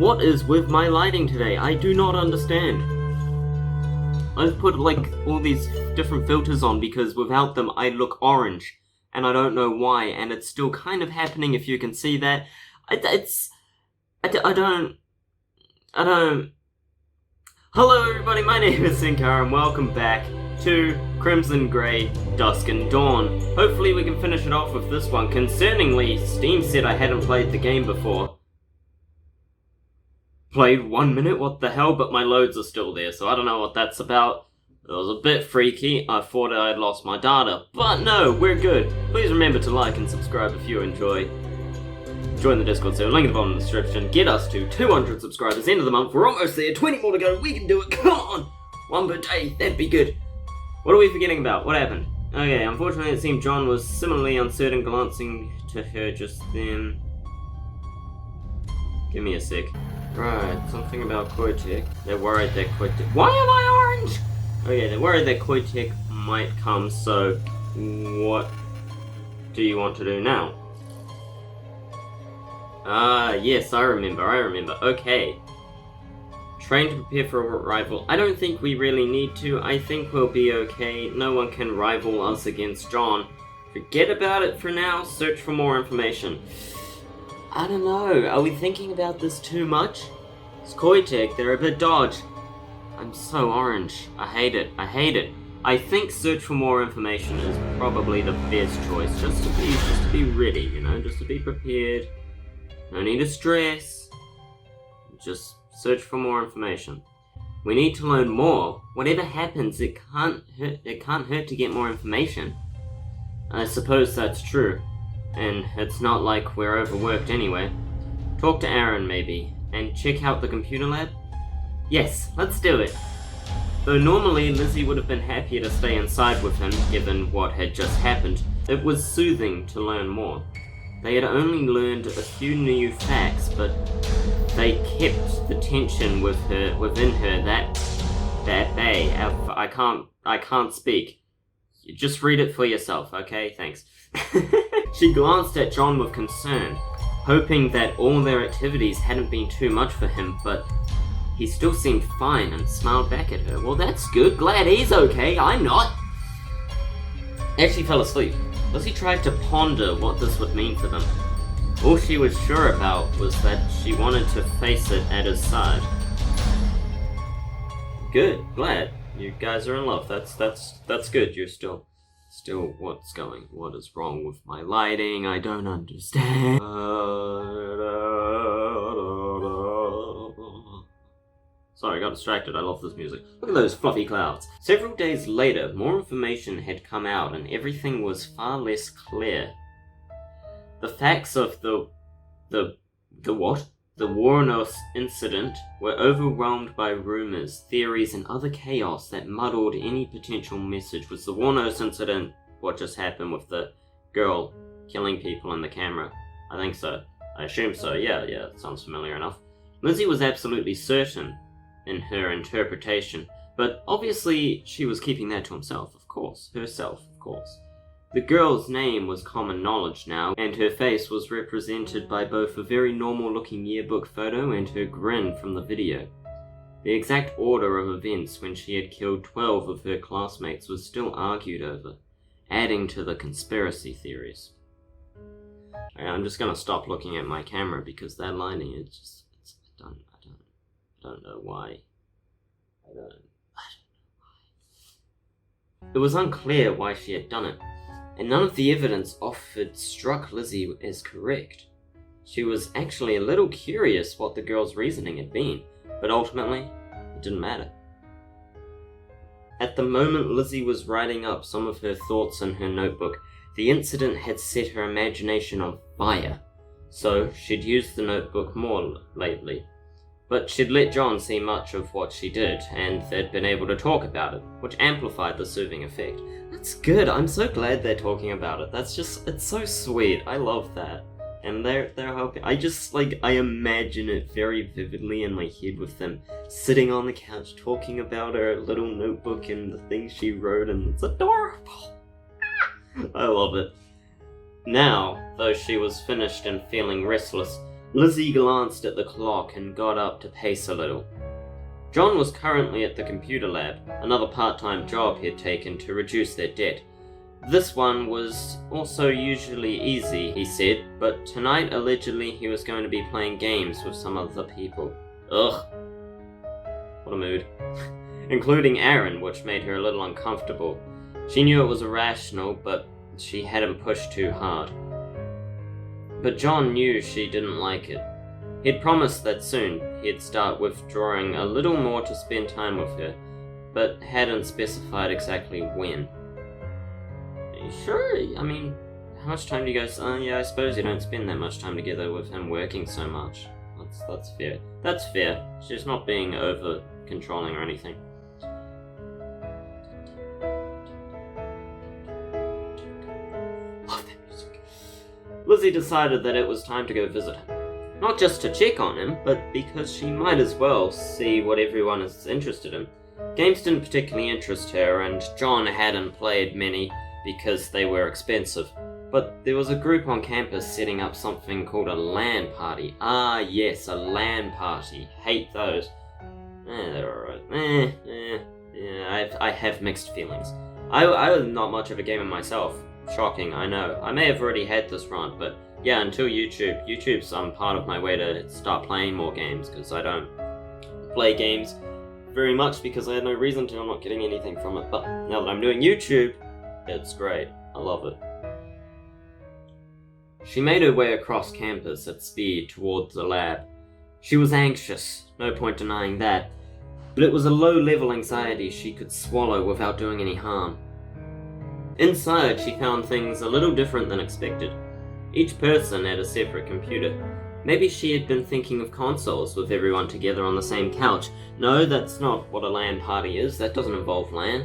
What is with my lighting today? I do not understand. I've put like all these different filters on because without them I look orange. And I don't know why, and it's still kind of happening if you can see that. I don't... Hello everybody, my name is Senkara and welcome back to Gray Dusk and Dawn. Hopefully we can finish it off with this one. Concerningly, Steam said I hadn't played the game before. Played 1 minute? What the hell? But my loads are still there, so I don't know what that's about. It was a bit freaky. I thought I had lost my data. But no, we're good. Please remember to like and subscribe if you enjoy. Join the Discord server, link in the bottom of the description. Get us to 200 subscribers, end of the month. We're almost there, 20 more to go. We can do it, come on! One per day, that'd be good. What are we forgetting about? What happened? Okay, unfortunately it seemed John was similarly uncertain, glancing to her just then. Give me a sec. Right, something about Koitek. They're worried that Koitek... Why am I orange? Okay, they're worried that Koitek might come, so what do you want to do now? Yes, I remember. Okay. Train to prepare for a rival. I don't think we really need to. I think we'll be okay. No one can rival us against John. Forget about it for now. Search for more information. I don't know. Are we thinking about this too much? It's Koitek. They're a bit dodge. I'm so orange. I hate it. I think search for more information is probably the best choice. Just to be ready, you know? Just to be prepared. No need to stress. Just search for more information. We need to learn more. Whatever happens, it can't hurt to get more information. I suppose that's true. And it's not like we're overworked anyway. Talk to Aaron maybe, and check out the computer lab? Yes, let's do it. Though normally Lizzie would have been happier to stay inside with him, given what had just happened, it was soothing to learn more. They had only learned a few new facts, but they kept the tension within her that day. I can't speak. Just read it for yourself, okay? Thanks. She glanced at John with concern, hoping that all their activities hadn't been too much for him, but he still seemed fine and smiled back at her. Well, that's good. Glad he's okay. I'm not. As she fell asleep, Lizzie tried to ponder what this would mean for them. All she was sure about was that she wanted to face it at his side. Good. Glad. You guys are in love. That's good. You're still what is wrong with my lighting? I don't understand. Sorry, I got distracted. I love this music. Look at those fluffy clouds. Several days later, more information had come out and everything was far less clear. The facts of the Warnos incident were overwhelmed by rumors, theories, and other chaos that muddled any potential message. Was the Warnos incident what just happened with the girl killing people in the camera? I think so. I assume so. Yeah, it sounds familiar enough. Lizzie was absolutely certain in her interpretation, but obviously she was keeping that to herself, of course. The girl's name was common knowledge now, and her face was represented by both a very normal-looking yearbook photo and her grin from the video. The exact order of events when she had killed 12 of her classmates was still argued over, adding to the conspiracy theories. I'm just gonna stop looking at my camera because that lighting is just... I don't know why. I don't know why. It was unclear why she had done it, and none of the evidence offered struck Lizzie as correct. She was actually a little curious what the girl's reasoning had been, but ultimately, it didn't matter. At the moment Lizzie was writing up some of her thoughts in her notebook, the incident had set her imagination on fire, so she'd used the notebook more lately. But she'd let John see much of what she did, and they'd been able to talk about it, which amplified the soothing effect. That's good, I'm so glad they're talking about it. It's so sweet, I love that. And they're helping. I imagine it very vividly in my head with them sitting on the couch talking about her little notebook and the things she wrote, and it's adorable. I love it. Now, though she was finished and feeling restless, Lizzie glanced at the clock and got up to pace a little. John was currently at the computer lab, another part-time job he had taken to reduce their debt. This one was also usually easy, he said, but tonight allegedly he was going to be playing games with some other people. Ugh. What a mood. Including Aaron, which made her a little uncomfortable. She knew it was irrational, but she hadn't pushed too hard. But John knew she didn't like it. He'd promised that soon he'd start withdrawing a little more to spend time with her, but hadn't specified exactly when. Sure, I mean, how much time do you guys... yeah, I suppose you don't spend that much time together with him working so much. That's fair. That's fair. She's not being over-controlling or anything. Love that music. Lizzie decided that it was time to go visit him. Not just to check on him, but because she might as well see what everyone is interested in. Games didn't particularly interest her, and John hadn't played many because they were expensive. But there was a group on campus setting up something called a LAN party. Ah, yes, a LAN party. Hate those. They're alright. Yeah, I have mixed feelings. I was not much of a gamer myself. Shocking, I know. I may have already had this rant, but yeah, until YouTube. YouTube's part of my way to start playing more games, because I don't play games very much because I had no reason to. I'm not getting anything from it. But now that I'm doing YouTube, it's great. I love it. She made her way across campus at speed towards the lab. She was anxious, no point denying that, but it was a low-level anxiety she could swallow without doing any harm. Inside, she found things a little different than expected. Each person had a separate computer. Maybe she had been thinking of consoles with everyone together on the same couch. No, that's not what a LAN party is. That doesn't involve LAN.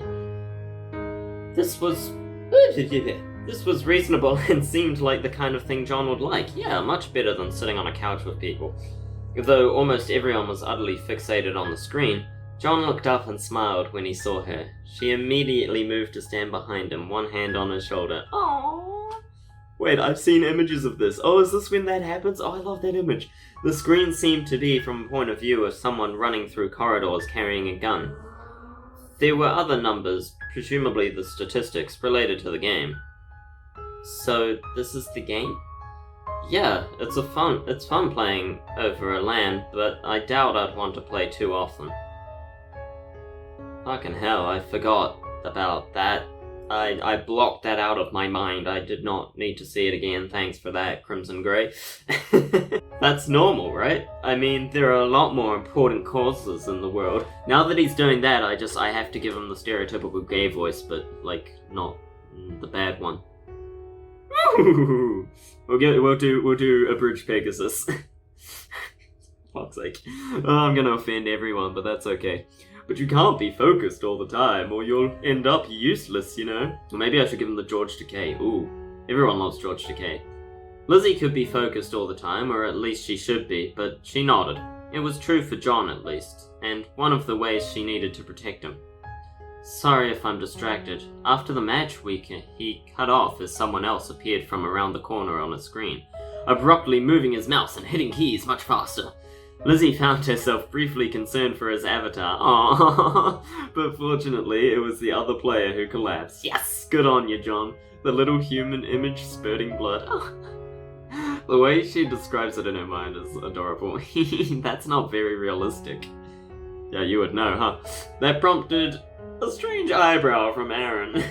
This was reasonable and seemed like the kind of thing John would like. Yeah, much better than sitting on a couch with people. Though almost everyone was utterly fixated on the screen, John looked up and smiled when he saw her. She immediately moved to stand behind him, one hand on his shoulder. Aww. Wait, I've seen images of this. Oh, is this when that happens? Oh, I love that image. The screen seemed to be from a point of view of someone running through corridors carrying a gun. There were other numbers, presumably the statistics, related to the game. So, this is the game? Yeah, it's fun playing over a LAN, but I doubt I'd want to play too often. Fucking hell, I forgot about that. I blocked that out of my mind. I did not need to see it again. Thanks for that, Crimson Grey. That's normal, right? I mean, there are a lot more important causes in the world. Now that he's doing that, I have to give him the stereotypical gay voice, but, like, not the bad one. We'll do a bridge Pegasus. Fuck's sake. Oh, I'm gonna offend everyone, but that's okay. But you can't be focused all the time, or you'll end up useless, you know? Or maybe I should give him the George Takei. Ooh, everyone loves George Takei. Lizzie could be focused all the time, or at least she should be, but she nodded. It was true for John, at least, and one of the ways she needed to protect him. Sorry if I'm distracted. After the match week, he cut off as someone else appeared from around the corner on the screen, abruptly moving his mouse and hitting keys much faster. Lizzie found herself briefly concerned for his avatar. Aww. But fortunately, it was the other player who collapsed. Yes! Good on you, John. The little human image spurting blood. The way she describes it in her mind is adorable. That's not very realistic. Yeah, you would know, huh? That prompted a strange eyebrow from Aaron.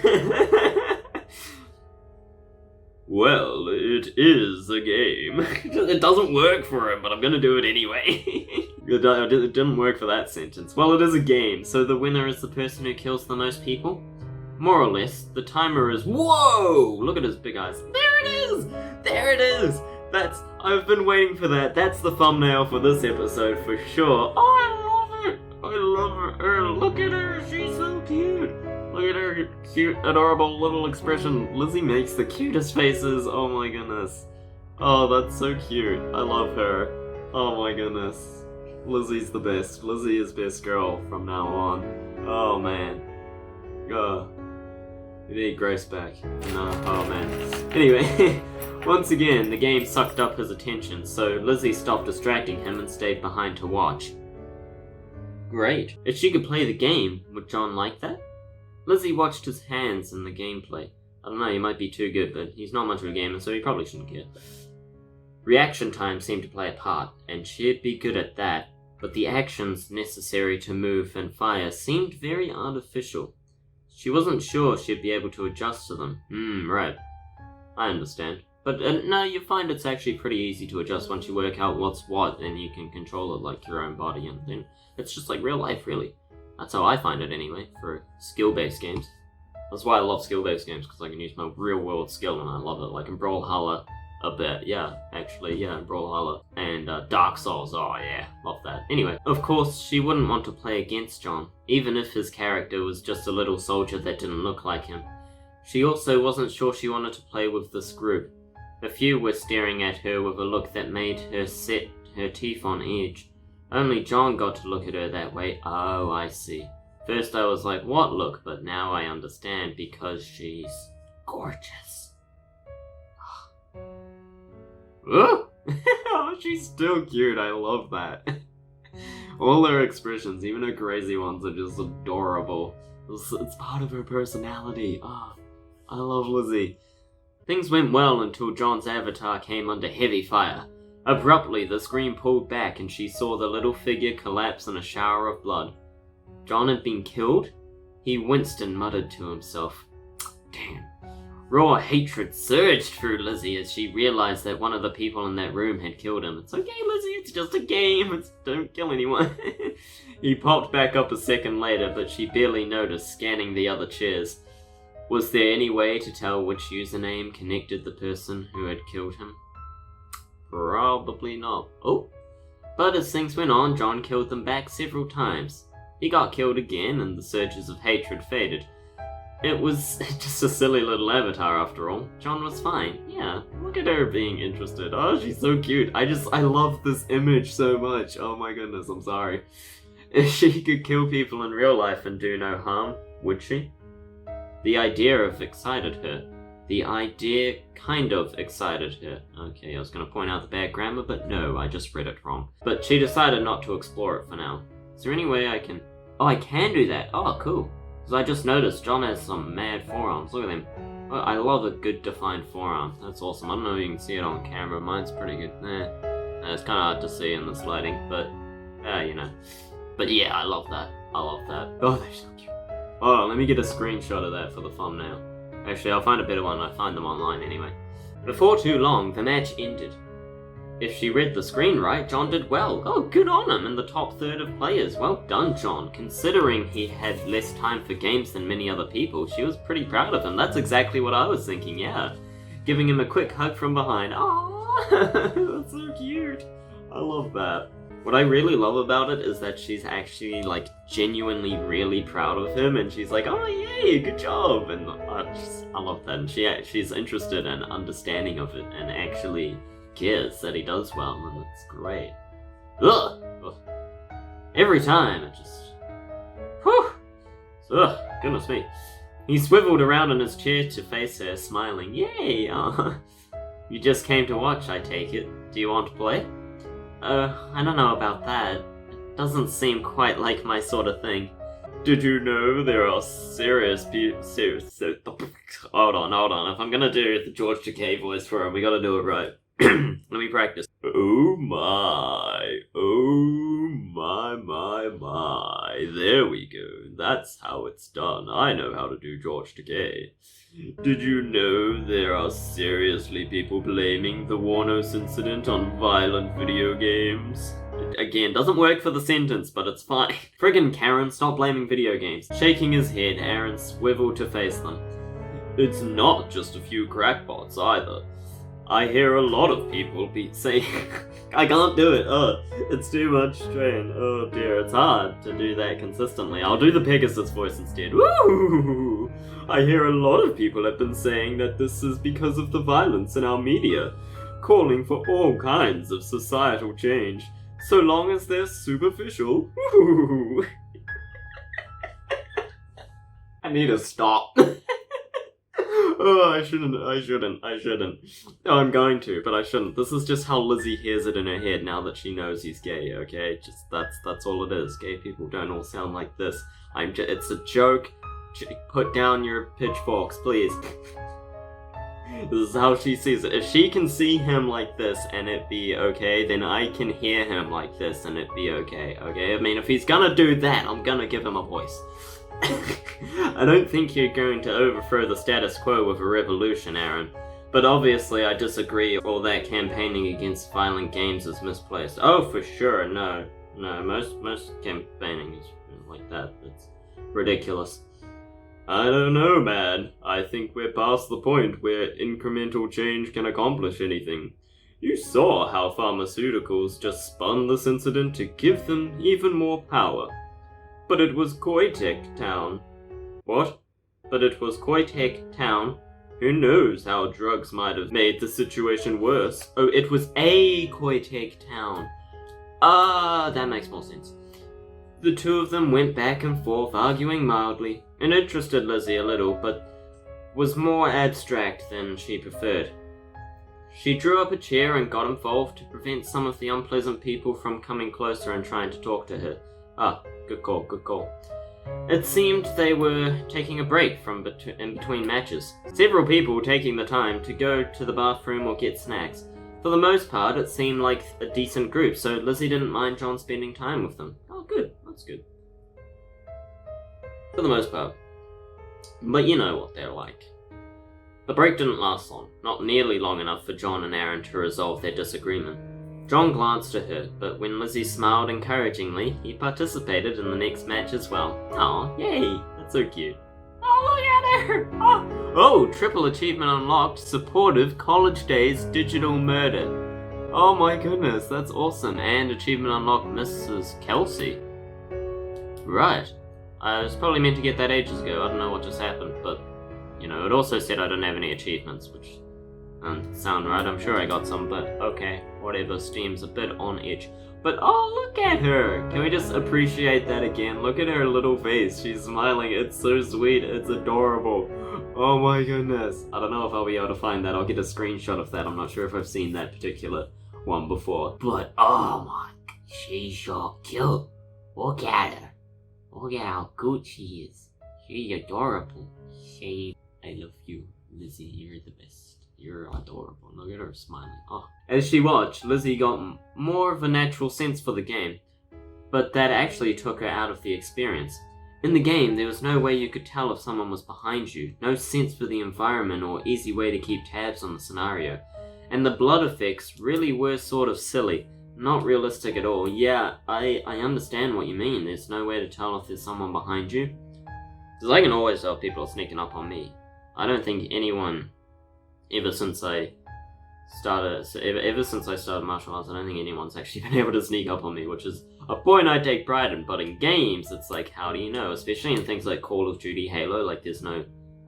Well, it is a game. It doesn't work for him, but I'm gonna do it anyway. It didn't work for that sentence. Well, it is a game, so the winner is the person who kills the most people? More or less, the timer is... Whoa! Look at his big eyes. There it is! There it is! I've been waiting for that. That's the thumbnail for this episode for sure. Oh, I love it! I love her. Look at her, she's so cute. Look at her cute, adorable little expression. Lizzie makes the cutest faces. Oh my goodness. Oh, that's so cute. I love her. Oh my goodness. Lizzie's the best. Lizzie is best girl from now on. Oh man. We need Grace back. No, oh man. Anyway, Once again, the game sucked up his attention, so Lizzie stopped distracting him and stayed behind to watch. Great. If she could play the game, would John like that? Lizzie watched his hands in the gameplay. I don't know, he might be too good, but he's not much of a gamer, so he probably shouldn't care. Reaction time seemed to play a part, and she'd be good at that, but the actions necessary to move and fire seemed very artificial. She wasn't sure she'd be able to adjust to them. Right. I understand. But no, you find it's actually pretty easy to adjust once you work out what's what, and you can control it like your own body, and then it's just like real life, really. That's how I find it anyway, for skill-based games. That's why I love skill-based games, because I can use my real-world skill, and I love it. Like in Brawlhalla a bit, yeah, actually, yeah, in Brawlhalla. And Dark Souls, oh yeah, love that. Anyway, of course, she wouldn't want to play against John, even if his character was just a little soldier that didn't look like him. She also wasn't sure she wanted to play with this group. A few were staring at her with a look that made her set her teeth on edge. Only John got to look at her that way. Oh, I see. First I was like, what look? But now I understand, because she's gorgeous. Oh, she's still cute. I love that. All her expressions, even her crazy ones, are just adorable. It's part of her personality. Oh, I love Lizzie. Things went well until John's avatar came under heavy fire. Abruptly, the screen pulled back and she saw the little figure collapse in a shower of blood. John had been killed? He winced and muttered to himself. Damn. Raw hatred surged through Lizzie as she realized that one of the people in that room had killed him. It's okay, Lizzie, it's just a game. Don't kill anyone. He popped back up a second later, but she barely noticed, scanning the other chairs. Was there any way to tell which username connected the person who had killed him? Probably not. Oh. But as things went on, John killed them back several times. He got killed again, and the surges of hatred faded. It was just a silly little avatar after all. John was fine. Yeah, look at her being interested. Oh, she's so cute. I love this image so much. Oh my goodness, I'm sorry. If she could kill people in real life and do no harm, would she? The idea excited her. The idea kind of excited her. Okay, I was going to point out the bad grammar, but no, I just read it wrong. But she decided not to explore it for now. Is there any way I can... Oh, I can do that! Oh, cool. Because I just noticed John has some mad forearms. Look at them. Oh, I love a good defined forearm. That's awesome. I don't know if you can see it on camera. Mine's pretty good. It's kind of hard to see in the lighting, but... you know. But yeah, I love that. I love that. Oh, they're so cute. Oh, let me get a screenshot of that for the thumbnail. Actually, I'll find a better one. I find them online anyway. Before too long, the match ended. If she read the screen right, John did well. Oh, good on him in the top third of players. Well done, John. Considering he had less time for games than many other people, she was pretty proud of him. That's exactly what I was thinking, yeah. Giving him a quick hug from behind. Aww, that's so cute. I love that. What I really love about it is that she's actually, like, genuinely really proud of him, and she's like, oh, yay, good job, and I love that, and she's interested and understanding of it, and actually cares that he does well, and it's great. Ugh! Every time, it just... Whew! Ugh, goodness me. He swiveled around in his chair to face her, smiling. Yay! You just came to watch, I take it. Do you want to play? I don't know about that. It doesn't seem quite like my sort of thing. Did you know there are serious people... Hold on. If I'm gonna do the George Takei voice for him, we gotta do it right. Let me practice. Oh my. There we go. That's how it's done. I know how to do George Takei. Did you know there are seriously people blaming the Warnos incident on violent video games? Again, doesn't work for the sentence, but it's fine. Friggin' Karen, stop blaming video games. Shaking his head, Aaron swiveled to face them. It's not just a few crackpots either. I hear a lot of people be saying... I can't do it, it's too much strain. Oh dear, it's hard to do that consistently. I'll do the Pegasus voice instead. Woo! I hear a lot of people have been saying that this is because of the violence in our media, calling for all kinds of societal change, so long as they're superficial. Woo! I need to stop. Oh, I shouldn't. No, I'm going to, but I shouldn't. This is just how Lizzie hears it in her head now that she knows he's gay, okay? Just, that's all it is. Gay people don't all sound like this. It's a joke. Put down your pitchforks, please. This is how she sees it. If she can see him like this and it be okay, then I can hear him like this and it be okay, okay? I mean, if he's gonna do that, I'm gonna give him a voice. I don't think you're going to overthrow the status quo with a revolution, Aaron. But obviously I disagree. All that campaigning against violent games is misplaced. Oh, for sure, no. No, most campaigning is like that. It's ridiculous. I don't know, man. I think we're past the point where incremental change can accomplish anything. You saw how pharmaceuticals just spun this incident to give them even more power. But it was Koitek Town. What? But it was Koitek Town. Who knows how drugs might have made the situation worse. Oh, it was a Koitek Town. That makes more sense. The two of them went back and forth, arguing mildly. It interested Lizzie a little, but was more abstract than she preferred. She drew up a chair and got involved to prevent some of the unpleasant people from coming closer and trying to talk to her. Good call, good call. It seemed they were taking a break from in between matches. Several people taking the time to go to the bathroom or get snacks. For the most part, it seemed like a decent group, so Lizzie didn't mind John spending time with them. Oh, good. That's good. For the most part. But you know what they're like. The break didn't last long, not nearly long enough for John and Aaron to resolve their disagreement. John glanced at her, but when Lizzie smiled encouragingly, he participated in the next match as well. Aw, yay! That's so cute. Oh, look at her! Oh, triple achievement unlocked, supportive college days digital murder. Oh my goodness, that's awesome. And achievement unlocked Mrs. Kelsey. Right. I was probably meant to get that ages ago, I don't know what just happened, but, you know, it also said I don't have any achievements, which doesn't sound right. I'm sure I got some, but okay, whatever. Steam's a bit on edge. But oh, look at her! Can we just appreciate that again? Look at her little face. She's smiling. It's so sweet. It's adorable. Oh my goodness. I don't know if I'll be able to find that. I'll get a screenshot of that. I'm not sure if I've seen that particular one before. But oh my, she's so cute. Look at her. Look at how good she is. She's adorable. I love you, Lizzie. You're the best. You're adorable. Look at her smiling. Oh. As she watched, Lizzie got more of a natural sense for the game, but that actually took her out of the experience. In the game, there was no way you could tell if someone was behind you, no sense for the environment or easy way to keep tabs on the scenario. And the blood effects really were sort of silly, not realistic at all. Yeah, I understand what you mean. There's no way to tell if there's someone behind you. Because I can always tell people are sneaking up on me. I don't think anyone, ever since I started martial arts, I don't think anyone's actually been able to sneak up on me, which is a point I take pride in. But in games, it's like, how do you know? Especially in things like Call of Duty, Halo, like there's no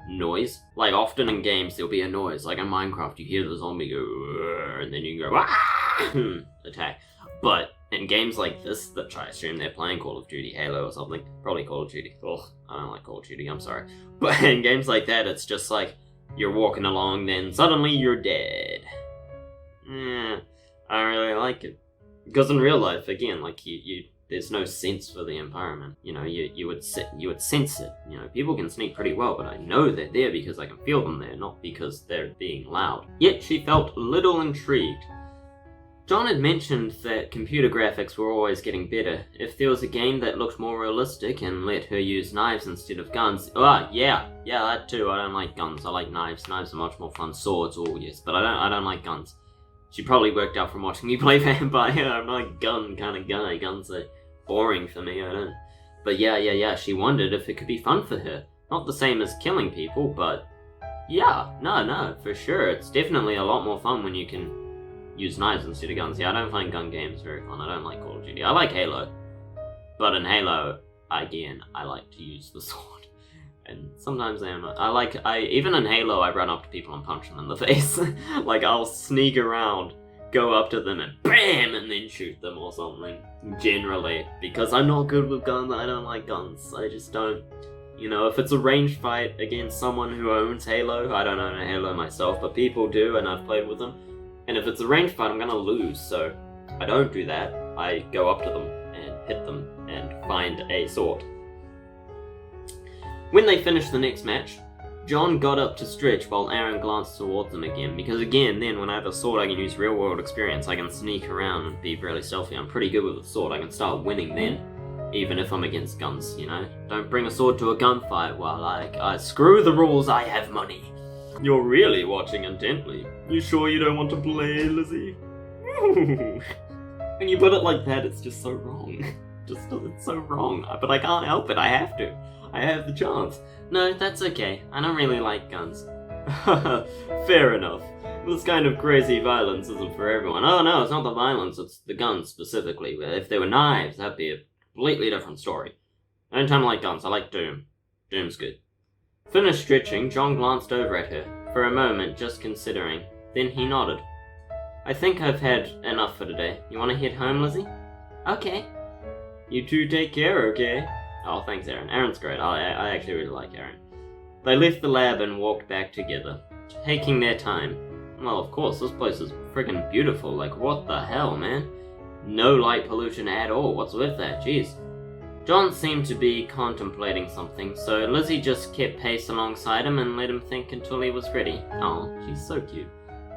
noise. Like often in games, there'll be a noise. Like in Minecraft, you hear the zombie go, and then you can go, attack. But in games like this, that I assume they're playing Call of Duty, Halo or something, probably Call of Duty. Ugh, I don't like Call of Duty, I'm sorry. But in games like that, it's just like, you're walking along, then suddenly you're dead. I don't really like it. Because in real life, again, like there's no sense for the environment. You know, you would sense it. You know, people can sneak pretty well, but I know they're there because I can feel them there, not because they're being loud. Yet she felt little intrigued. John had mentioned that computer graphics were always getting better. If there was a game that looked more realistic and let her use knives instead of guns... yeah, that too. I don't like guns. I like knives. Knives are much more fun. Swords, yes, but I don't like guns. She probably worked out from watching me play Vampire. I'm not a gun kind of guy. Guns are boring for me. I don't... But yeah. She wondered if it could be fun for her. Not the same as killing people, but... Yeah, no, for sure. It's definitely a lot more fun when you can use knives instead of guns. Yeah, I don't find gun games very fun. I don't like Call of Duty. I like Halo. But in Halo, again, I like to use the sword. And sometimes even in Halo, I run up to people and punch them in the face. Like, I'll sneak around, go up to them and BAM! And then shoot them or something. Generally. Because I'm not good with guns. I don't like guns. I just don't. You know, if it's a ranged fight against someone who owns Halo, I don't own a Halo myself, but people do, and I've played with them. And if it's a ranged fight, I'm gonna lose, so I don't do that. I go up to them and hit them and find a sword. When they finished the next match, John got up to stretch while Aaron glanced towards them again, because again, then when I have a sword I can use real world experience, I can sneak around and be really stealthy. I'm pretty good with a sword, I can start winning then, even if I'm against guns, you know? Don't bring a sword to a gunfight while I screw the rules, I have money. You're really watching intently. You sure you don't want to play, Lizzie? When you put it like that, it's just so wrong. It's so wrong, but I can't help it, I have to. I have the chance. No, that's okay. I don't really like guns. Fair enough. This kind of crazy violence isn't for everyone. Oh no, it's not the violence, it's the guns specifically. If they were knives, that'd be a completely different story. I don't like guns, I like Doom. Doom's good. Finished stretching, John glanced over at her, for a moment just considering. Then he nodded. I think I've had enough for today. You want to head home, Lizzie? Okay. You two take care, okay? Oh, thanks, Aaron. Aaron's great. I actually really like Aaron. They left the lab and walked back together, taking their time. Well, of course, this place is friggin' beautiful. Like, what the hell, man? No light pollution at all. What's with that? Jeez. John seemed to be contemplating something, so Lizzie just kept pace alongside him and let him think until he was ready. Oh, she's so cute.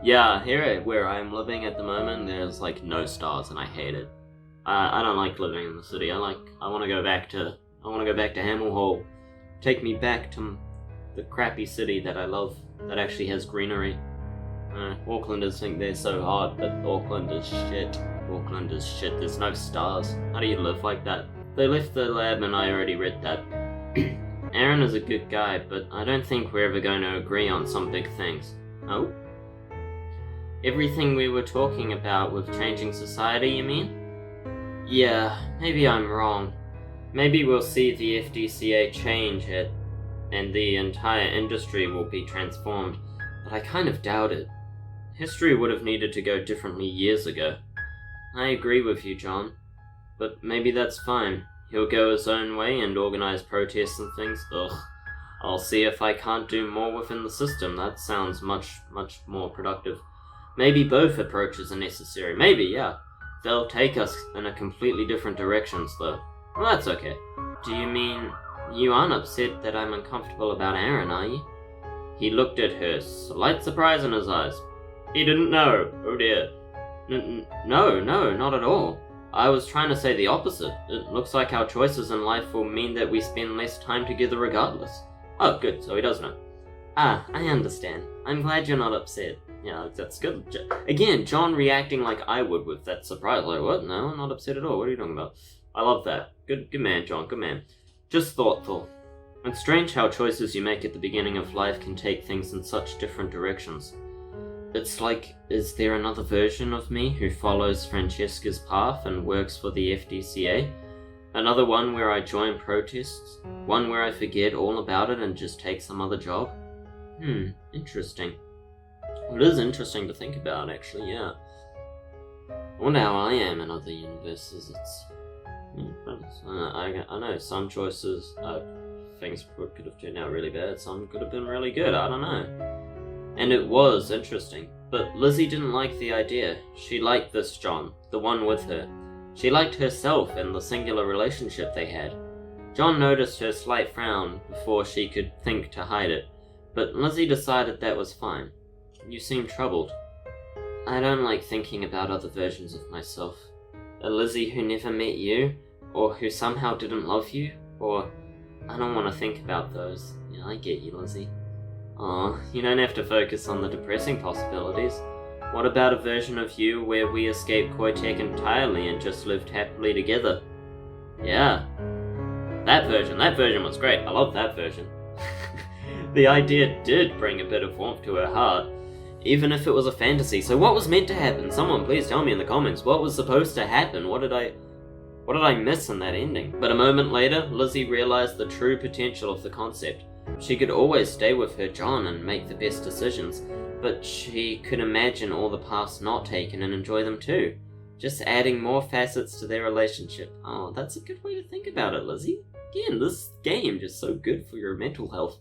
Yeah, here where I'm living at the moment, there's like no stars and I hate it. I don't like living in the city. I want to go back to Hamel Hall. Take me back to the crappy city that I love, that actually has greenery. Aucklanders think they're so hot, but Auckland is shit. Auckland is shit, there's no stars. How do you live like that? They left the lab and I already read that. Aaron is a good guy, but I don't think we're ever going to agree on some big things. Oh? Everything we were talking about with changing society, you mean? Yeah, maybe I'm wrong. Maybe we'll see the FDCA change it, and the entire industry will be transformed, but I kind of doubt it. History would have needed to go differently years ago. I agree with you, John, but maybe that's fine. He'll go his own way and organize protests and things. Ugh. I'll see if I can't do more within the system. That sounds much more productive. Maybe both approaches are necessary. Maybe, yeah. They'll take us in a completely different directions, though. Well, that's okay. Do you mean you aren't upset that I'm uncomfortable about Aaron, are you? He looked at her, slight surprise in his eyes. He didn't know. Oh dear. No, not at all. I was trying to say the opposite. It looks like our choices in life will mean that we spend less time together regardless. Oh, good, so he does know. Ah, I understand. I'm glad you're not upset. Yeah, that's good. Again, John reacting like I would with that surprise. Like, what? No, I'm not upset at all. What are you talking about? I love that. Good man, John. Good man. Just thoughtful. It's strange how choices you make at the beginning of life can take things in such different directions. It's like, is there another version of me who follows Francesca's path and works for the FDCA? Another one where I join protests? One where I forget all about it and just take some other job? Interesting. It is interesting to think about, actually, yeah. I wonder how I am in other universes. I know some choices, things could have turned out really bad, some could have been really good, I don't know. And it was interesting, but Lizzie didn't like the idea. She liked this John, the one with her. She liked herself and the singular relationship they had. John noticed her slight frown before she could think to hide it, but Lizzie decided that was fine. You seem troubled. I don't like thinking about other versions of myself. A Lizzie who never met you, or who somehow didn't love you, or... I don't want to think about those. Yeah, I get you, Lizzie. Aw, you don't have to focus on the depressing possibilities. What about a version of you where we escaped Koitek entirely and just lived happily together? Yeah. That version was great. I love that version. The idea did bring a bit of warmth to her heart, even if it was a fantasy. So what was meant to happen? Someone please tell me in the comments. What was supposed to happen? What did I miss in that ending? But a moment later, Lizzie realized the true potential of the concept. She could always stay with her John and make the best decisions, but she could imagine all the paths not taken and enjoy them too. Just adding more facets to their relationship. Oh, that's a good way to think about it, Lizzie. Again, this game just so good for your mental health.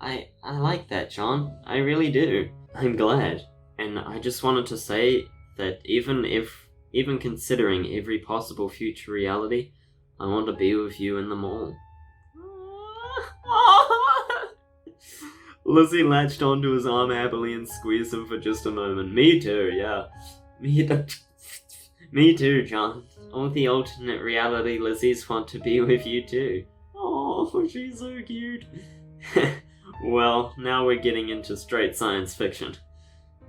I like that, John. I really do. I'm glad. And I just wanted to say that even considering every possible future reality, I want to be with you in the mall. Lizzie latched onto his arm happily and squeezed him for just a moment. Me too, yeah. Me too, John. All the alternate reality Lizzies want to be with you too. Oh, she's so cute. Well, now we're getting into straight science fiction.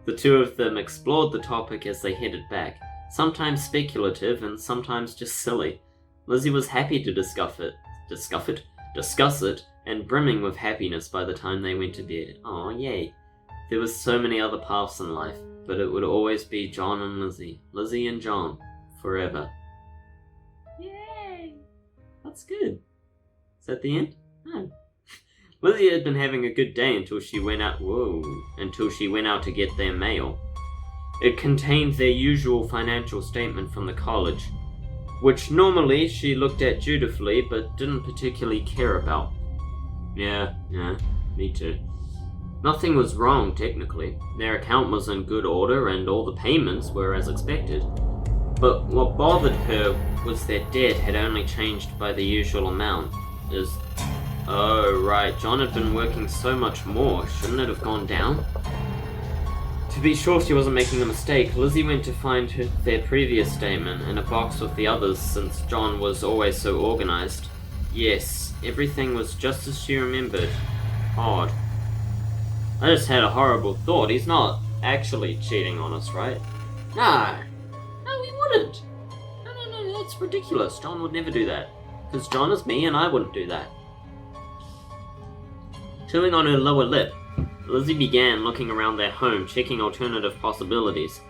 The two of them explored the topic as they headed back, sometimes speculative and sometimes just silly. Lizzie was happy to discuss it, and brimming with happiness by the time they went to bed. Oh, yay. There was so many other paths in life, but it would always be John and Lizzie. Lizzie and John. Forever. Yay! That's good. Is that the end? No. Lizzie had been having a good day until she went out to get their mail. It contained their usual financial statement from the college, which normally she looked at dutifully but didn't particularly care about. Yeah, me too. Nothing was wrong, technically. Their account was in good order and all the payments were as expected. But what bothered her was their debt had only changed by the usual amount. Oh right, John had been working so much more, shouldn't it have gone down? To be sure she wasn't making a mistake, Lizzie went to find their previous statement in a box with the others since John was always so organized. Yes, everything was just as she remembered. Odd. I just had a horrible thought. He's not actually cheating on us, right? No, he wouldn't. No, that's ridiculous. John would never do that. Because John is me and I wouldn't do that. Chewing on her lower lip, Lizzie began looking around their home, checking alternative possibilities.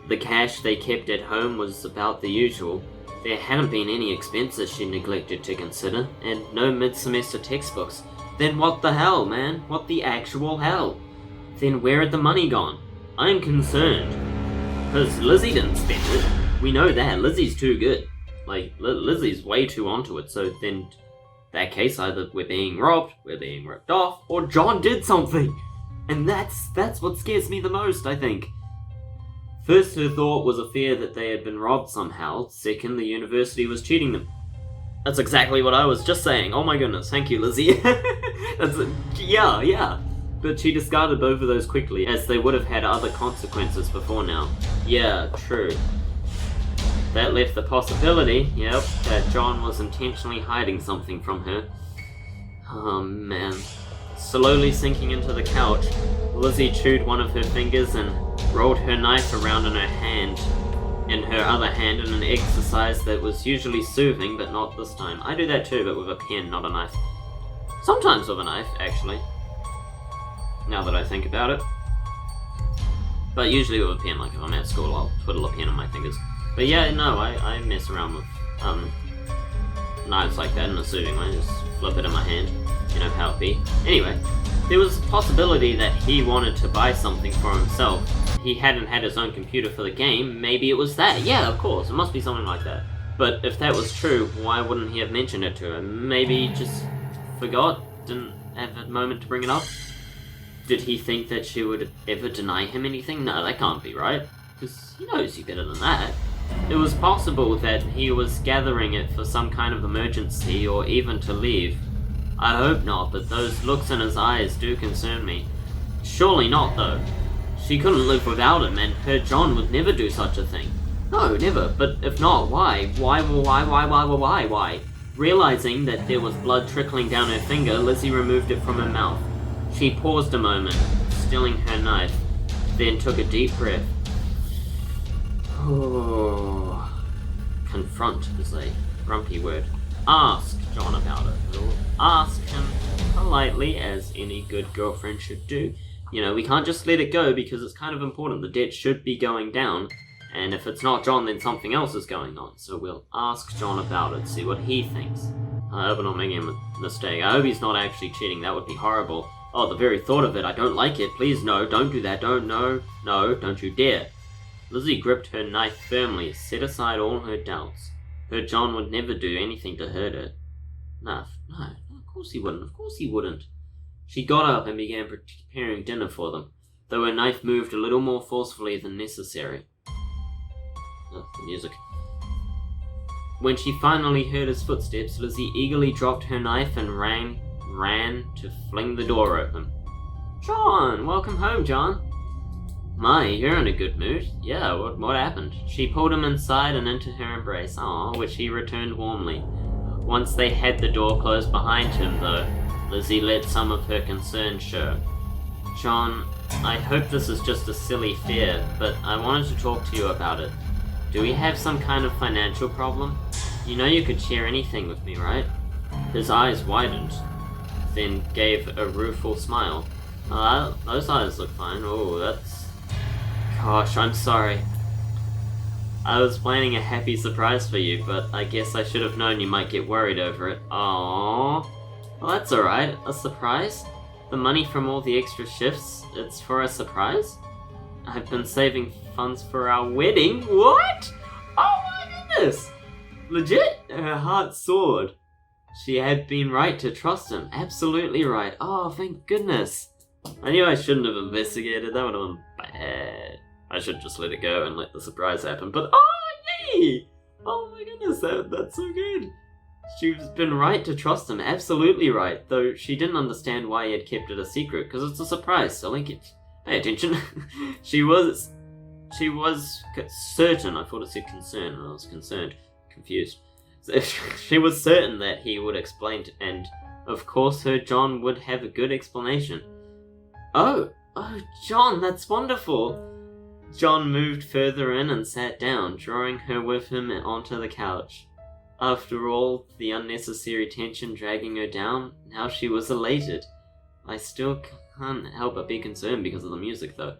The cash they kept at home was about the usual. There hadn't been any expenses she neglected to consider, and no mid-semester textbooks. Then what the hell, man? What the actual hell? Then where had the money gone? I'm concerned. Because Lizzie didn't spend it. We know that. Lizzie's too good. Lizzie's way too onto it, so then that case, either we're being robbed, we're being ripped off, or John did something! And that's what scares me the most, I think. First, her thought was a fear that they had been robbed somehow. Second, the university was cheating them. That's exactly what I was just saying. Oh my goodness, thank you, Lizzie. Yeah. But she discarded both of those quickly, as they would have had other consequences before now. Yeah, true. That left the possibility, that John was intentionally hiding something from her. Oh man. Slowly sinking into the couch, Lizzie chewed one of her fingers and rolled her knife around in her other hand in an exercise that was usually soothing, but not this time. I do that too, but with a pen, not a knife. Sometimes with a knife, actually. Now that I think about it. But usually with a pen, like if I'm at school, I'll twiddle a pen on my fingers. But yeah, no, I mess around with knives like that in a soothing way, just flip it in my hand, you know how it be. Anyway, there was a possibility that he wanted to buy something for himself. He hadn't had his own computer for the game, maybe it was that. Yeah, of course, it must be something like that. But if that was true, why wouldn't he have mentioned it to her? Maybe he just forgot, didn't have a moment to bring it up? Did he think that she would ever deny him anything? No, that can't be right, because he knows you better than that. It was possible that he was gathering it for some kind of emergency or even to leave. I hope not, but those looks in his eyes do concern me. Surely not, though. She couldn't live without him, and her John would never do such a thing. No, never, but if not, why? Why? Realizing that there was blood trickling down her finger, Lizzie removed it from her mouth. She paused a moment, stilling her knife, then took a deep breath. Oh. Confront is a grumpy word. Ask John about it. We'll ask him politely, as any good girlfriend should do. You know, we can't just let it go because it's kind of important. The debt should be going down, and if it's not John, then something else is going on. So we'll ask John about it, see what he thinks. I hope I'm not making a mistake. I hope he's not actually cheating. That would be horrible. Oh, the very thought of it, I don't like it. Please, no, don't do that. No, don't you dare. Lizzie gripped her knife firmly, set aside all her doubts. Her John would never do anything to hurt her. No, of course he wouldn't. She got up and began preparing dinner for them, though her knife moved a little more forcefully than necessary. Oh, the music. When she finally heard his footsteps, Lizzie eagerly dropped her knife and ran to fling the door open. John! Welcome home, John! My, you're in a good mood. Yeah, what happened? She pulled him inside and into her embrace, which he returned warmly. Once they had the door closed behind him, though, Lizzie let some of her concern show. John, I hope this is just a silly fear, but I wanted to talk to you about it. Do we have some kind of financial problem? You know you could share anything with me, right? His eyes widened, then gave a rueful smile. Those eyes look fine. Oh, that's... Gosh, I'm sorry. I was planning a happy surprise for you, but I guess I should have known you might get worried over it. Aww. Well, that's alright. A surprise? The money from all the extra shifts, it's for a surprise? I've been saving funds for our wedding. What? Oh my goodness! Legit? Her heart soared. She had been right to trust him. Absolutely right. Oh, thank goodness. I knew I shouldn't have investigated. That would have been bad. I should just let it go and let the surprise happen. But yay! Oh my goodness, that's so good. She's been right to trust him. Absolutely right. Though she didn't understand why he had kept it a secret, because it's a surprise, so pay attention. She was certain. I thought it said concern, and I was confused. So she was certain that he would explain, and of course her John would have a good explanation. Oh, John, that's wonderful. John moved further in and sat down, drawing her with him onto the couch. After all the unnecessary tension dragging her down, now she was elated. I still can't help but be concerned because of the music, though.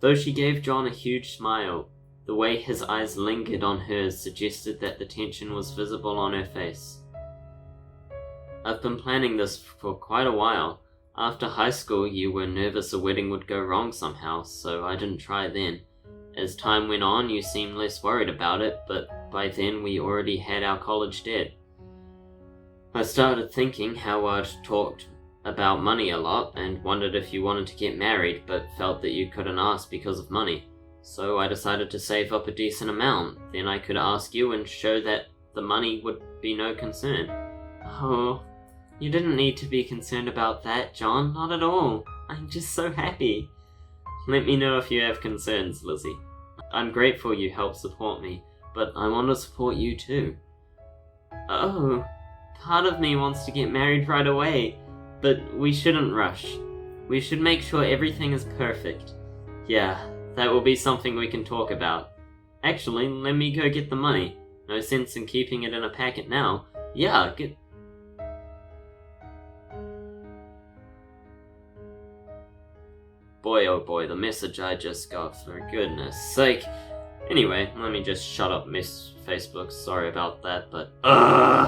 Though she gave John a huge smile, the way his eyes lingered on hers suggested that the tension was visible on her face. I've been planning this for quite a while. After high school, you were nervous a wedding would go wrong somehow, so I didn't try then. As time went on, you seemed less worried about it, but by then we already had our college debt. I started thinking how I'd talked about money a lot and wondered if you wanted to get married, but felt that you couldn't ask because of money. So I decided to save up a decent amount, then I could ask you and show that the money would be no concern. Oh, you didn't need to be concerned about that, John, not at all. I'm just so happy. Let me know if you have concerns, Lizzie. I'm grateful you helped support me, but I want to support you too. Oh, part of me wants to get married right away, but we shouldn't rush. We should make sure everything is perfect. Yeah, that will be something we can talk about. Actually, let me go get the money. No sense in keeping it in a packet now. Yeah, get... Boy, oh boy, the message I just got, for goodness sake. Anyway, let me just shut up, Miss Facebook. Sorry about that, but...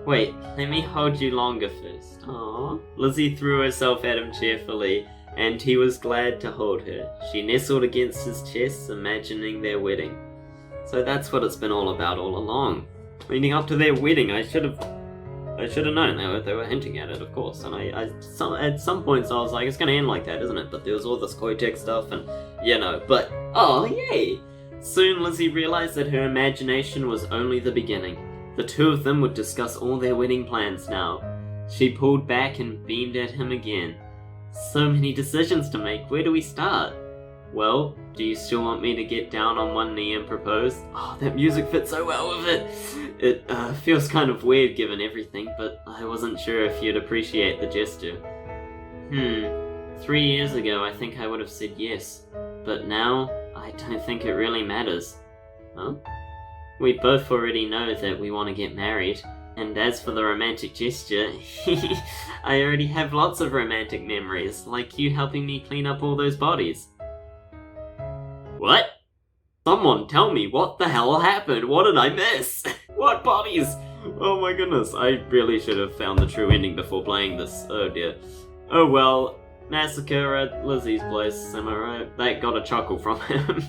Wait, let me hold you longer first. Aww. Lizzie threw herself at him cheerfully, and he was glad to hold her. She nestled against his chest, imagining their wedding. So that's what it's been all about all along. Leading up to their wedding, I should have known. They were hinting at it, of course. And at some points I was like, it's gonna end like that, isn't it? But there was all this Koitek stuff and, but, oh, yay! Soon Lizzie realized that her imagination was only the beginning. The two of them would discuss all their wedding plans now. She pulled back and beamed at him again. So many decisions to make, where do we start? Well, do you still want me to get down on one knee and propose? Oh, that music fits so well with it! It feels kind of weird given everything, but I wasn't sure if you'd appreciate the gesture. 3 years ago I think I would have said yes, but now I don't think it really matters. Huh? We both already know that we want to get married, and as for the romantic gesture, I already have lots of romantic memories, like you helping me clean up all those bodies. What? Someone tell me what the hell happened? What did I miss? What bodies? Oh my goodness, I really should have found the true ending before playing this. Oh dear. Oh well, massacre at Lizzie's place, am I right? That got a chuckle from him.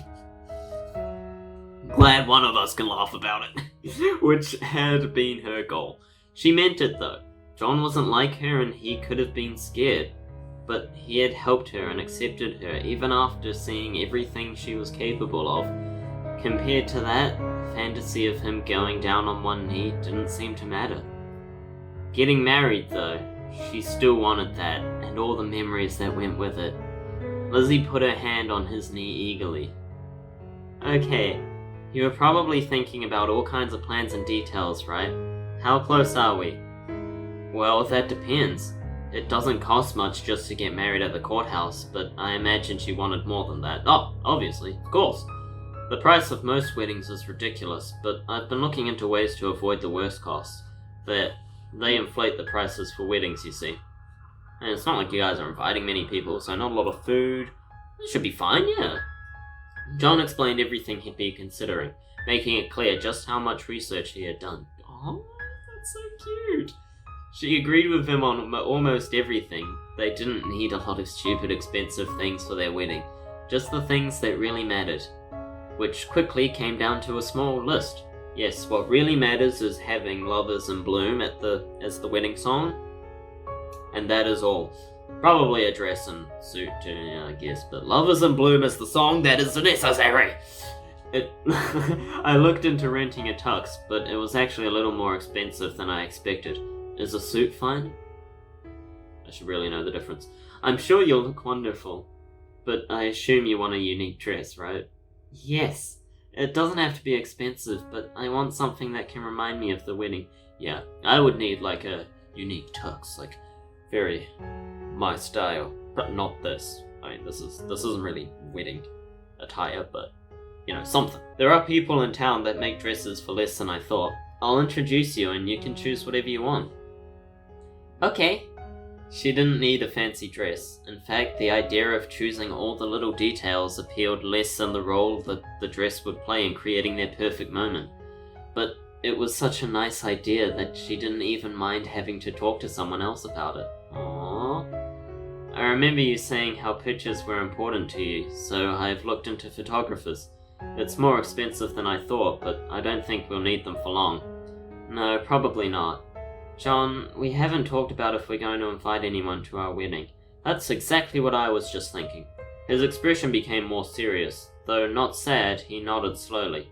Glad one of us can laugh about it. Which had been her goal. She meant it though. John wasn't like her and he could have been scared. But he had helped her and accepted her even after seeing everything she was capable of. Compared to that, the fantasy of him going down on one knee didn't seem to matter. Getting married though, she still wanted that, and all the memories that went with it. Lizzie put her hand on his knee eagerly. Okay, you were probably thinking about all kinds of plans and details, right? How close are we? Well, that depends. It doesn't cost much just to get married at the courthouse, but I imagine she wanted more than that. Oh, obviously, of course. The price of most weddings is ridiculous, but I've been looking into ways to avoid the worst costs. They inflate the prices for weddings, you see. And it's not like you guys are inviting many people, so not a lot of food. It should be fine, yeah. John explained everything he'd be considering, making it clear just how much research he had done. Oh, that's so cute. She agreed with him on almost everything. They didn't need a lot of stupid, expensive things for their wedding, just the things that really mattered, which quickly came down to a small list. Yes, what really matters is having Lovers in Bloom as the wedding song, and that is all. Probably a dress and suit too, I guess, but Lovers in Bloom is the song that is necessary. I looked into renting a tux, but it was actually a little more expensive than I expected. Is a suit fine? I should really know the difference. I'm sure you'll look wonderful, but I assume you want a unique dress, right? Yes. It doesn't have to be expensive, but I want something that can remind me of the wedding. Yeah, I would need like a unique tux, like very my style, but not this. I mean, this isn't really wedding attire, but you know, something. There are people in town that make dresses for less than I thought. I'll introduce you and you can choose whatever you want. Okay. She didn't need a fancy dress. In fact, the idea of choosing all the little details appealed less than the role that the dress would play in creating their perfect moment. But it was such a nice idea that she didn't even mind having to talk to someone else about it. Aww. I remember you saying how pictures were important to you, so I've looked into photographers. It's more expensive than I thought, but I don't think we'll need them for long. No, probably not. John, we haven't talked about if we're going to invite anyone to our wedding. That's exactly what I was just thinking. His expression became more serious. Though not sad, he nodded slowly.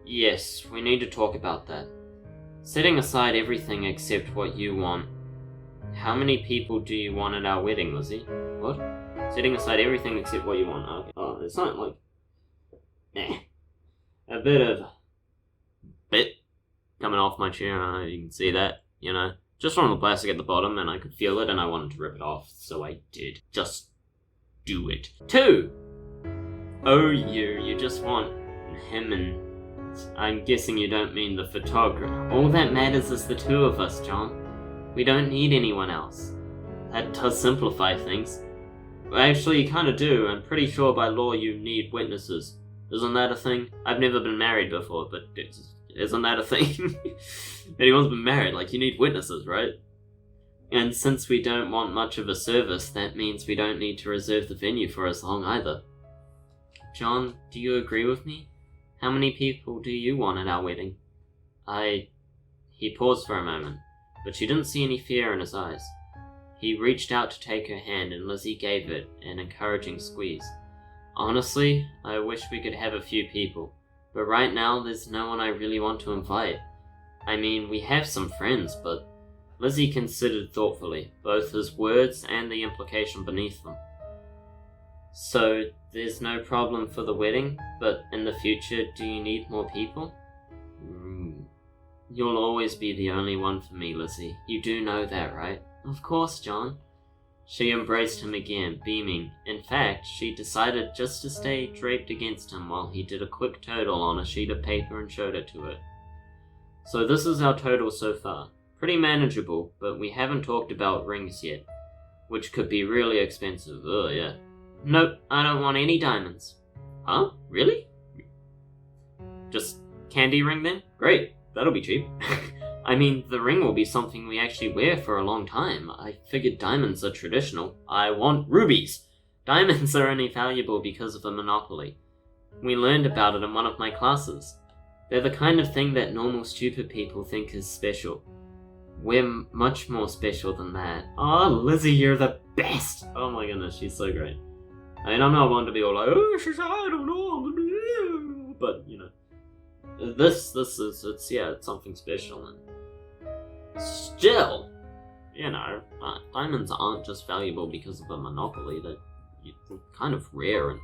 Yes, we need to talk about that. Setting aside everything except what you want. How many people do you want at our wedding, Lizzie? What? Setting aside everything except what you want. Okay. Oh, it's not like... A bit coming off my chair, you can see that. You know, just from the plastic at the bottom, and I could feel it, and I wanted to rip it off, so I did. Just do it. 2! Oh, you just want him, and I'm guessing you don't mean the photographer. All that matters is the two of us, John. We don't need anyone else. That does simplify things. Well, actually, you kinda do. I'm pretty sure by law you need witnesses. Isn't that a thing? I've never been married before, but isn't that a thing? Anyone's been married, like, you need witnesses, right? And since we don't want much of a service, that means we don't need to reserve the venue for as long either. John, do you agree with me? How many people do you want at our wedding? He paused for a moment, but she didn't see any fear in his eyes. He reached out to take her hand, and Lizzie gave it an encouraging squeeze. Honestly, I wish we could have a few people, but right now there's no one I really want to invite. I mean, we have some friends, but... Lizzie considered thoughtfully, both his words and the implication beneath them. So, there's no problem for the wedding, but in the future, do you need more people? You'll always be the only one for me, Lizzie. You do know that, right? Of course, John. She embraced him again, beaming. In fact, she decided just to stay draped against him while he did a quick total on a sheet of paper and showed it to her. So this is our total so far. Pretty manageable, but we haven't talked about rings yet, which could be really expensive. Oh yeah. Nope, I don't want any diamonds. Huh? Really? Just candy ring then? Great, that'll be cheap. I mean, the ring will be something we actually wear for a long time. I figured diamonds are traditional. I want rubies! Diamonds are only valuable because of a monopoly. We learned about it in one of my classes. They're the kind of thing that normal stupid people think is special. We're much more special than that. Oh, Lizzie, you're the best! Oh my goodness, she's so great. I mean, I'm not one to be all like, oh, she's, I don't know, but, you know, this is, it's something special, and still, you know, diamonds aren't just valuable because of a monopoly, they're kind of rare, and,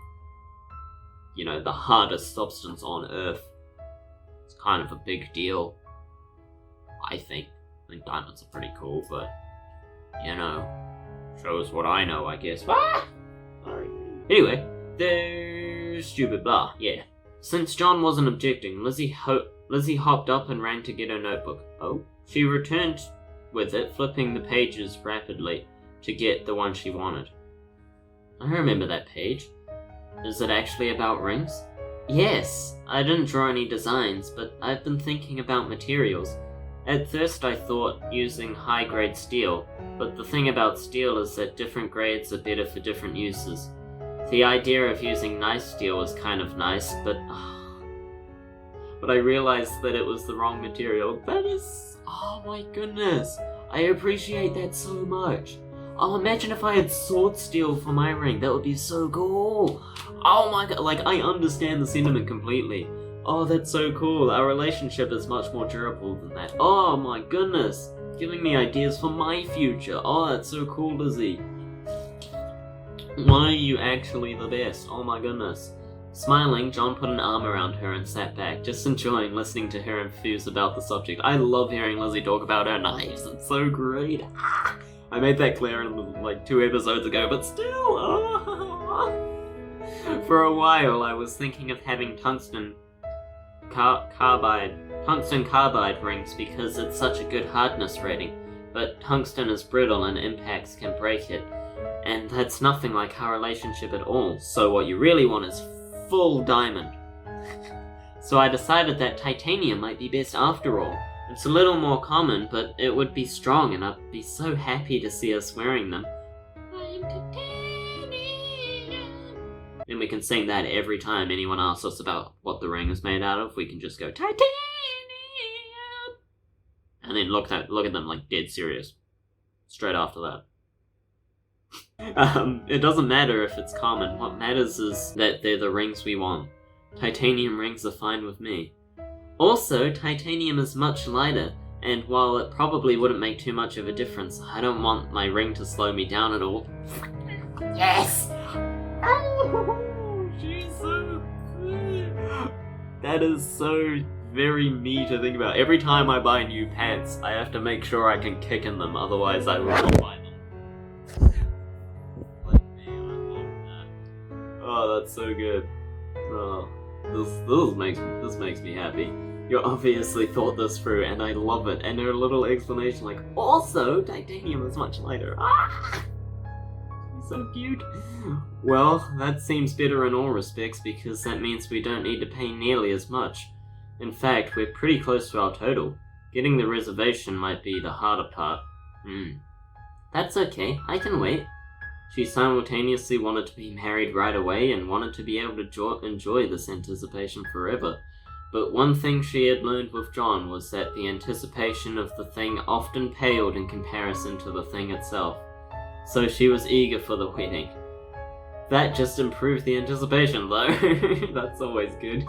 you know, the hardest substance on Earth. It's kind of a big deal, I think. I think diamonds are pretty cool, but, you know, shows what I know, I guess. Ah! Sorry. Anyway, there's stupid blah, yeah. Since John wasn't objecting, Lizzie hopped up and ran to get her notebook. Oh? She returned with it, flipping the pages rapidly to get the one she wanted. I remember that page. Is it actually about rings? Yes, I didn't draw any designs, but I've been thinking about materials. At first I thought using high-grade steel, but the thing about steel is that different grades are better for different uses. The idea of using nice steel was kind of nice, but I realized that it was the wrong material. That is... oh my goodness! I appreciate that so much! Oh, imagine if I had sword steel for my ring, that would be so cool! Oh my god, like, I understand the sentiment completely. Oh, that's so cool. Our relationship is much more durable than that. Oh my goodness. Giving me ideas for my future. Oh, that's so cool, Lizzie. Why are you actually the best? Oh my goodness. Smiling, John put an arm around her and sat back, just enjoying listening to her enthuse about the subject. I love hearing Lizzie talk about her knives. It's so great. I made that clear in like 2 episodes ago, but still. For a while, I was thinking of having tungsten carbide rings because it's such a good hardness rating, but tungsten is brittle and impacts can break it, and that's nothing like our relationship at all, so what you really want is full diamond. So I decided that titanium might be best after all. It's a little more common, but it would be strong and I'd be so happy to see us wearing them. I'm titanium. And we can sing that every time anyone asks us about what the ring is made out of. We can just go, titanium! And then look at them like dead serious. Straight after that. It doesn't matter if it's common. What matters is that they're the rings we want. Titanium rings are fine with me. Also, titanium is much lighter, and while it probably wouldn't make too much of a difference, I don't want my ring to slow me down at all. Yes! Oh, she's so good. That is so very me to think about. Every time I buy new pants, I have to make sure I can kick in them, otherwise I will not buy them. Like me, I love that. Oh, that's so good. Oh, this makes me happy. You obviously thought this through, and I love it. And her little explanation, like, also, titanium is much lighter. Ah! So cute. Well, that seems better in all respects because that means we don't need to pay nearly as much. In fact, we're pretty close to our total. Getting the reservation might be the harder part. That's okay, I can wait. She simultaneously wanted to be married right away and wanted to be able to enjoy this anticipation forever. But one thing she had learned with John was that the anticipation of the thing often paled in comparison to the thing itself. So she was eager for the wedding. That just improved the anticipation though. That's always good.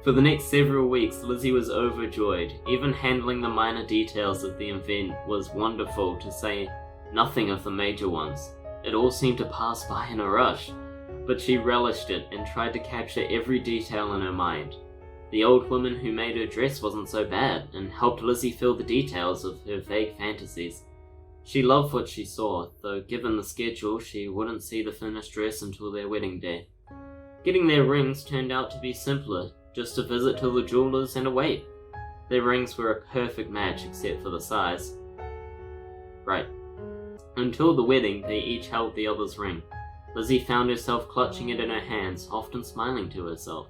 For the next several weeks, Lizzie was overjoyed. Even handling the minor details of the event was wonderful, to say nothing of the major ones. It all seemed to pass by in a rush, but she relished it and tried to capture every detail in her mind. The old woman who made her dress wasn't so bad, and helped Lizzie fill the details of her vague fantasies. She loved what she saw, though given the schedule, she wouldn't see the finished dress until their wedding day. Getting their rings turned out to be simpler, just a visit to the jeweller's and a wait. Their rings were a perfect match except for the size. Right. Until the wedding, they each held the other's ring. Lizzie found herself clutching it in her hands, often smiling to herself.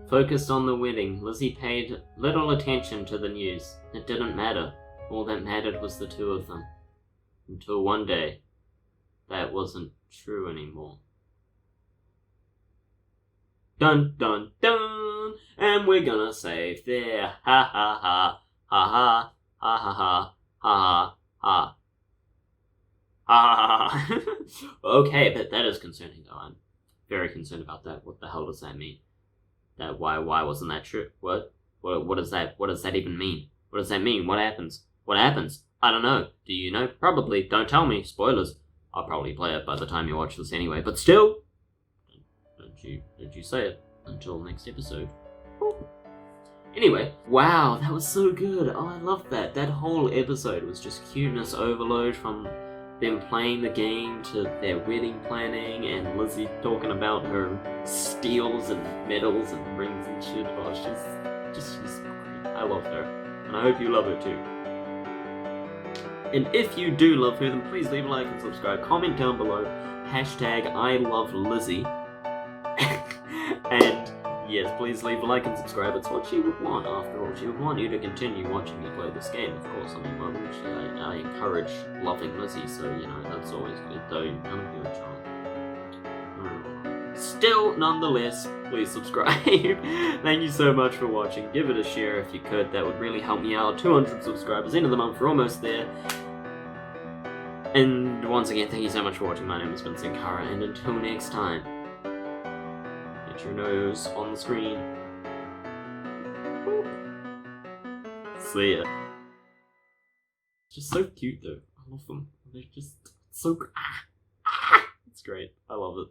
Focused on the wedding, Lizzie paid little attention to the news. It didn't matter. All that mattered was the two of them. Until one day, that wasn't true anymore. Dun dun dun! And we're gonna save there. Ha ha ha. Ha ha. Ha ha ha. Ha ha. Ha. Okay, but that is concerning though. I'm very concerned about that. What the hell does that mean? Why wasn't that true? What does that even mean? What does that mean? What happens? What happens? I don't know. Do you know? Probably. Don't tell me. Spoilers. I'll probably play it by the time you watch this anyway, but still, don't you say it until next episode. Anyway, wow, that was so good. Oh, I loved that. That whole episode was just cuteness overload, from them playing the game to their wedding planning and Lizzie talking about her steels and medals and rings and shit. Oh, she's great. I love her, and I hope you love her too. And if you do love her, then please leave a like and subscribe. Comment down below. Hashtag I love Lizzie. And yes, please leave a like and subscribe. It's what she would want, after all. She would want you to continue watching me play this game, of course. I mean, I encourage loving Lizzie, so, you know, that's always good, though none of you are trying. Still, nonetheless, please subscribe. Thank you so much for watching. Give it a share if you could. That would really help me out. 200 subscribers, end of the month, we're almost there. And once again, thank you so much for watching. My name has been Senkara, and until next time, get your nose on the screen. See ya. Just so cute though. I love them. They're just so... It's great. I love it.